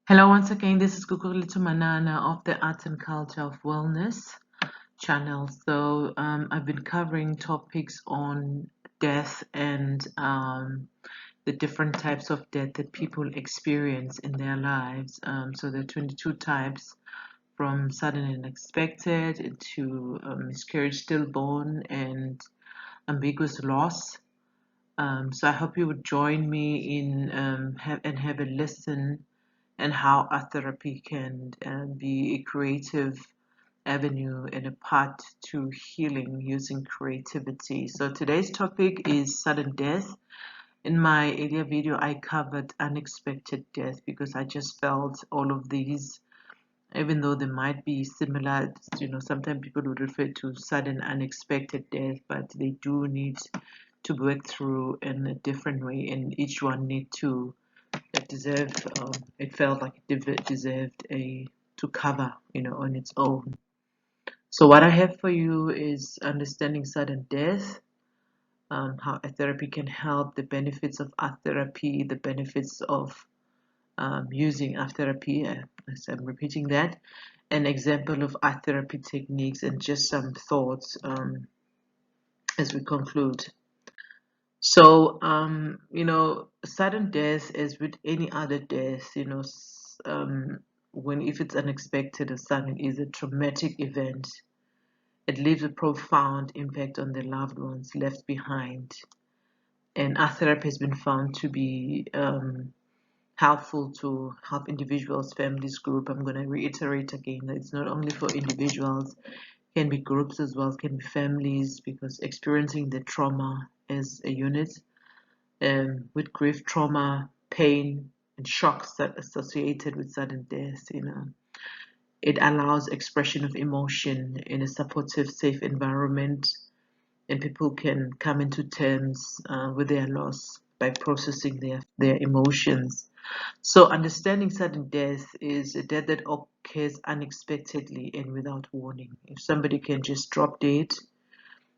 Hello, once again, this is Kukulito Manana of the Art and Culture of Wellness channel. I've been covering topics on death and the different types of death that people experience in their lives. There are 22 types, from sudden and unexpected to miscarriage, stillborn, and ambiguous loss. I hope you would join me in have a listen and how art therapy can be a creative avenue and a path to healing using creativity. So today's topic is sudden death. In my earlier video, I covered unexpected death because I just felt all of these, even though they might be similar, sometimes people would refer to sudden unexpected death, but they do need to work through in a different way, and each one need to deserve it felt like it deserved a to cover on its own. So what I have for you is understanding sudden death, how a therapy can help, the benefits of art therapy, the benefits of using art therapy, as I'm repeating that, an example of art therapy techniques, and just some thoughts as we conclude. So, sudden death, as with any other death, when if it's unexpected or sudden, is a traumatic event. It leaves a profound impact on the loved ones left behind. And art therapy has been found to be helpful to help individuals, families, group. I'm going to reiterate again that it's not only for individuals, can be groups as well, can be families, because experiencing the trauma as a unit, with grief, trauma, pain, and shocks that associated with sudden death. It allows expression of emotion in a supportive, safe environment, and people can come into terms with their loss by processing their emotions. So, understanding sudden death is a death that occurs unexpectedly and without warning. If somebody can just drop dead,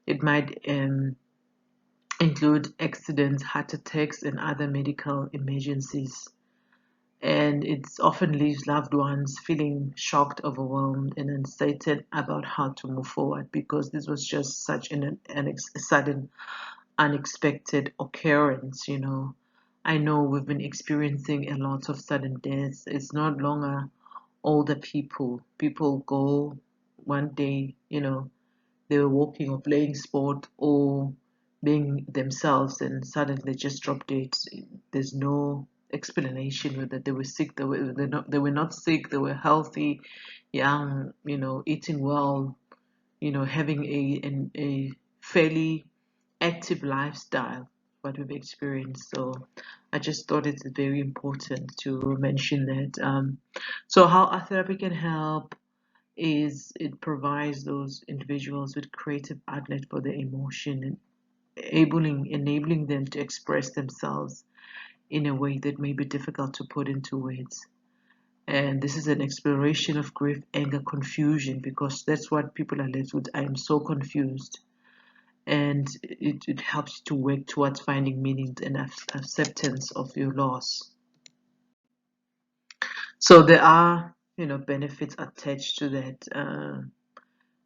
it might include accidents, heart attacks, and other medical emergencies. And it often leaves loved ones feeling shocked, overwhelmed, and uncertain about how to move forward, because this was just such sudden, unexpected occurrence. I know we've been experiencing a lot of sudden deaths. It's not longer older people. People go one day, they were walking or playing sport or being themselves, and suddenly they just drop dead. There's no explanation whether they were sick, they were not sick, they were healthy, young, eating well, having a fairly active lifestyle, what we've experienced. So I just thought it's very important to mention that. So how art therapy can help is it provides those individuals with creative outlet for their emotion, and enabling them to express themselves in a way that may be difficult to put into words. And this is an exploration of grief, anger, confusion, because that's what people are left with. I am so confused. And it helps you to work towards finding meaning and acceptance of your loss. So there are, benefits attached to that.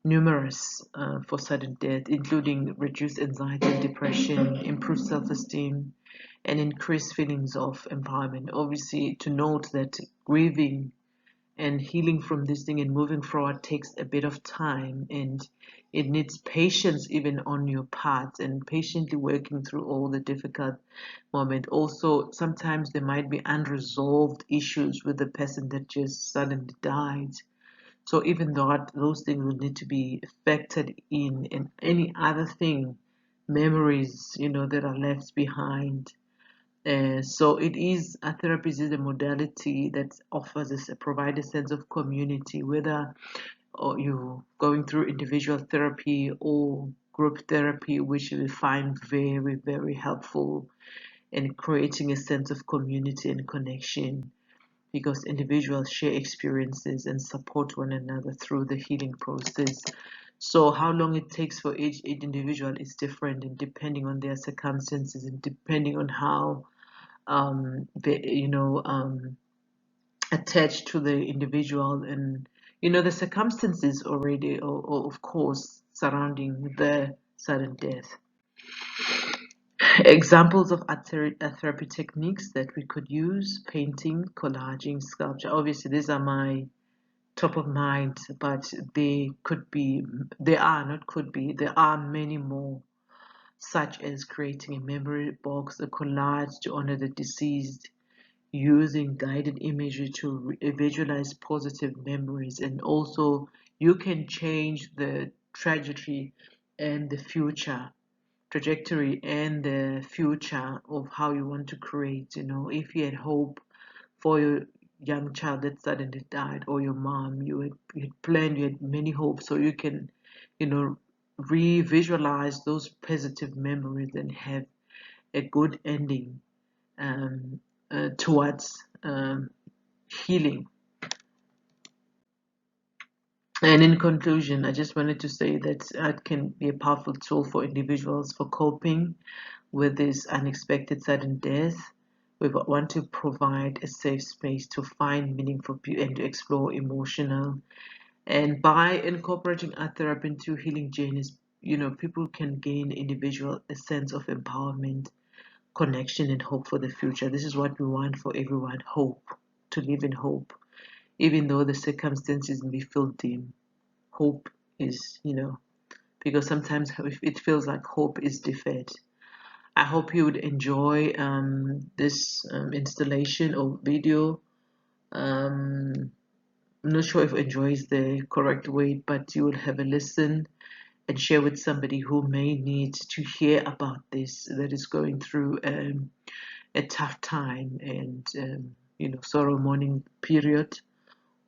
Numerous for sudden death, including reduced anxiety and depression, improved self-esteem, and increased feelings of empowerment. Obviously, to note that grieving and healing from this thing and moving forward takes a bit of time, and it needs patience even on your part, and patiently working through all the difficult moments. Also, sometimes there might be unresolved issues with the person that just suddenly died, so even though those things will need to be factored in, and any other thing, memories, that are left behind. So it is a therapy is a modality that offers us provide a sense of community, whether or you going through individual therapy or group therapy, which we find very, very helpful in creating a sense of community and connection, because individuals share experiences and support one another through the healing process. So how long it takes for each individual is different, and depending on their circumstances and depending on how they, attached to the individual, and the circumstances already, or of course, surrounding the sudden death. Examples of art therapy techniques that we could use: painting, collaging, sculpture. Obviously, these are my top of mind, but there are many more, such as creating a memory box, a collage to honor the deceased, using guided imagery to visualize positive memories, and also you can change the and the future trajectory of how you want to create. If you had hope for your young child that suddenly died, or your mom, you had planned, you had many hopes, so you can, you know, re-visualize those positive memories and have a good ending, um, towards healing. And in conclusion, I just wanted to say that art can be a powerful tool for individuals for coping with this unexpected sudden death. We want to provide a safe space to find meaning for people and to explore emotional. And by incorporating art therapy into healing journeys, people can gain individual a sense of empowerment, connection, and hope for the future. This is what we want for everyone: hope, to live in hope. Even though the circumstances may feel dim, hope is, because sometimes it feels like hope is deferred. I hope you would enjoy this installation or video. Um, I'm not sure if enjoy is the correct word, but you will have a listen and share with somebody who may need to hear about this, that is going through a tough time, and sorrow mourning period,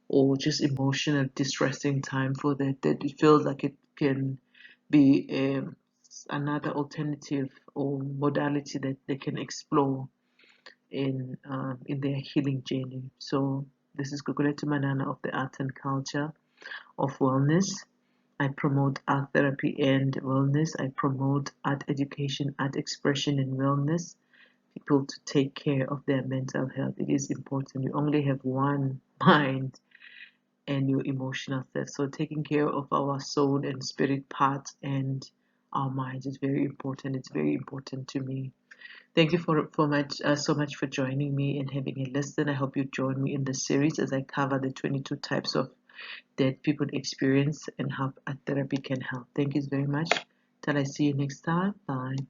or just emotional distressing time for that it feels like it can be another alternative or modality that they can explore in their healing journey. So this is Guguletu Manana of the Art and Culture of Wellness. I promote art therapy and wellness. I promote art education, art expression, and wellness. People to take care of their mental health. It is important. You only have one mind and your emotional self. So taking care of our soul and spirit parts and our minds is very important. It's very important to me. Thank you so much for joining me and having a listen. I hope you join me in the series as I cover the 22 types of that people experience and how art therapy can help. Thank you very much. Till I see you next time. Bye.